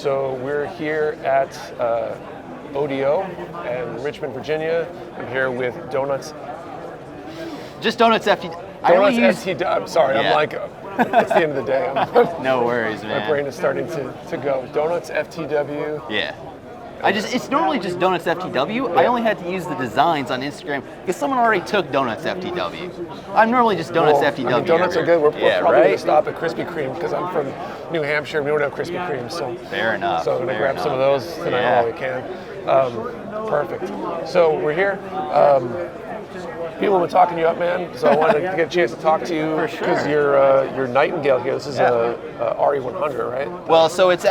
So we're here at ODO in Richmond, Virginia. I'm here with Donuts. Just Donuts FT. Donuts FT. I'm sorry. Yeah. I'm like, it's the end of the day. No worries, man. My brain is starting to go. Donuts FTW. Yeah. It's normally just Donuts FTW. Yeah. I only had to use the designs on Instagram because someone already took Donuts FTW. I'm normally just Donuts FTW. I mean, donuts are good. We're probably right? going to stop at Krispy Kreme because I'm from New Hampshire. We don't have Krispy Kreme, so fair enough. So I'm going to grab some of those tonight while we can. Perfect. So we're here. People have been talking you up, man. So I wanted to get a chance to talk to you because you're Nightingale here. This is a RE100, right? Well, so it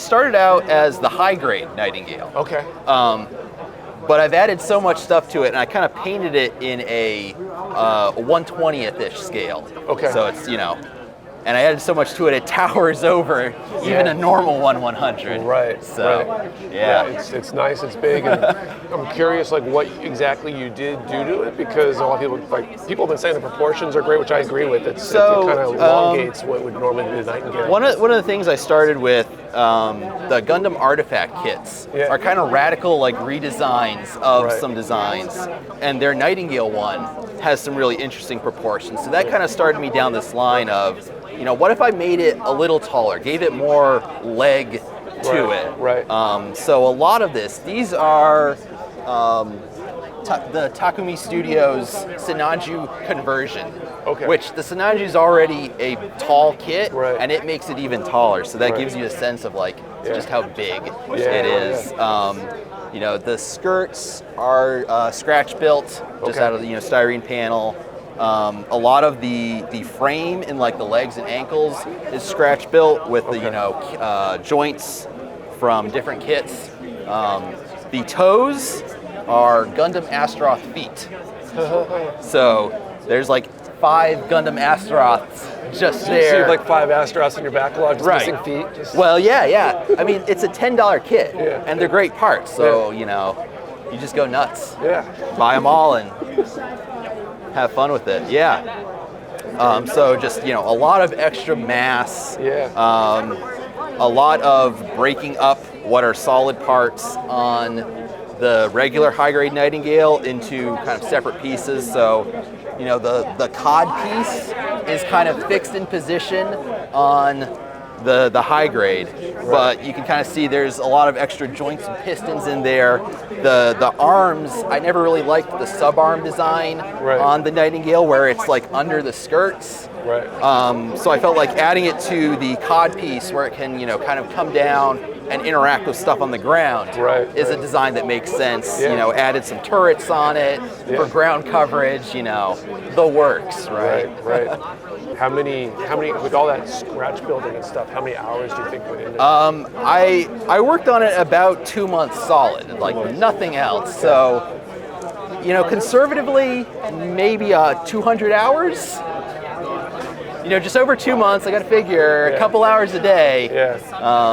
started out as the high grade Nightingale. Okay. But I've added so much stuff to it, and I kind of painted it in a 1/20th-ish scale. Okay. So it's, and I added so much to it, it towers over even a normal 1/100. Right. So, right. yeah. It's nice, it's big, and I'm curious, like, what exactly you did do to it, because a lot of people have been saying the proportions are great, which I agree with. It kind of elongates what would normally be a Nightingale. One of the things I started with, the Gundam artifact kits are kind of radical, like, redesigns of some designs, and their Nightingale one has some really interesting proportions. So that kind of started me down this line of, what if I made it a little taller, gave it more leg to it? Right. So a lot of these are the Takumi Studios Sinanju conversion, which the Sinanju is already a tall kit, and it makes it even taller. So that gives you a sense of just how big it is. The skirts are scratch built, just out of the styrene panel. A lot of the frame in the legs and ankles is scratch built with the joints from different kits. The toes are Gundam Astaroth feet. So there's 5 Gundam Astaroths just there. So you have 5 Astaroths in your backlog, just missing feet? Well, yeah. I mean, it's a $10 kit, and they're great parts. So you just go nuts. Yeah. Buy them all and have fun with it. Yeah. So just a lot of extra mass. Yeah. A lot of breaking up what are solid parts on the regular high-grade Nightingale into kind of separate pieces. So, the cod piece is kind of fixed in position on the high grade, but you can kind of see there's a lot of extra joints and pistons in there. The arms, I never really liked the sub-arm design on the Nightingale where it's under the skirts. Right. So I felt like adding it to the cod piece where it can, kind of come down and interact with stuff on the ground is a design that makes sense. Yeah. Added some turrets on it for ground coverage, the works, right? Right. How many, with all that scratch building and stuff, how many hours do you think went into it? I worked on it about 2 months solid, nothing else. So, conservatively, maybe 200 hours. Just over 2 months, I got to figure a couple hours a day,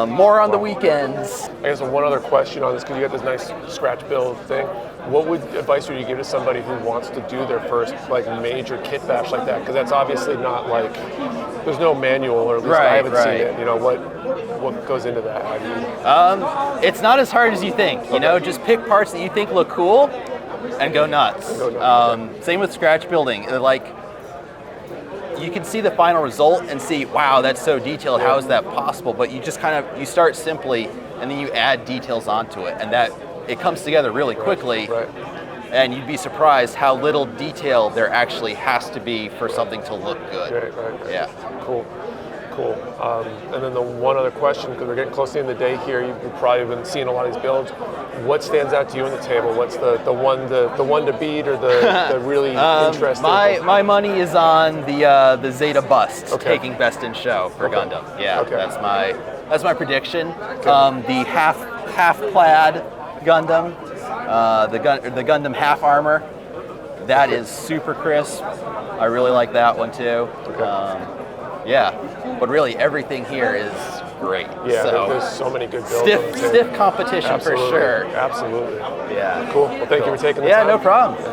more on the weekends. I guess one other question on this, because you got this nice scratch build thing. What advice would you give to somebody who wants to do their first major kit bash like that? Because that's obviously not there's no manual, or at least I haven't seen it. What goes into that? It's not as hard as you think. Just pick parts that you think look cool and go nuts. Same with scratch building. You can see the final result and see, wow, that's so detailed. How is that possible? But you just you start simply, and then you add details onto it, and it comes together really quickly. Right. And you'd be surprised how little detail there actually has to be for something to look good. Right. Yeah. Cool. And then the one other question, because we're getting close to the end of the day here, you've probably been seeing a lot of these builds. What stands out to you on the table? What's the one to beat, or the really interesting? My money is on the Zeta bust taking best in show for Gundam. Yeah, that's my prediction. The half plaid Gundam, the Gundam half armor, that is super crisp. I really like that one too. But really everything here is great. Yeah, so there's so many good builds. Stiff competition for sure. Absolutely. Yeah. Cool. Well, thank you for taking the time. Yeah, no problem.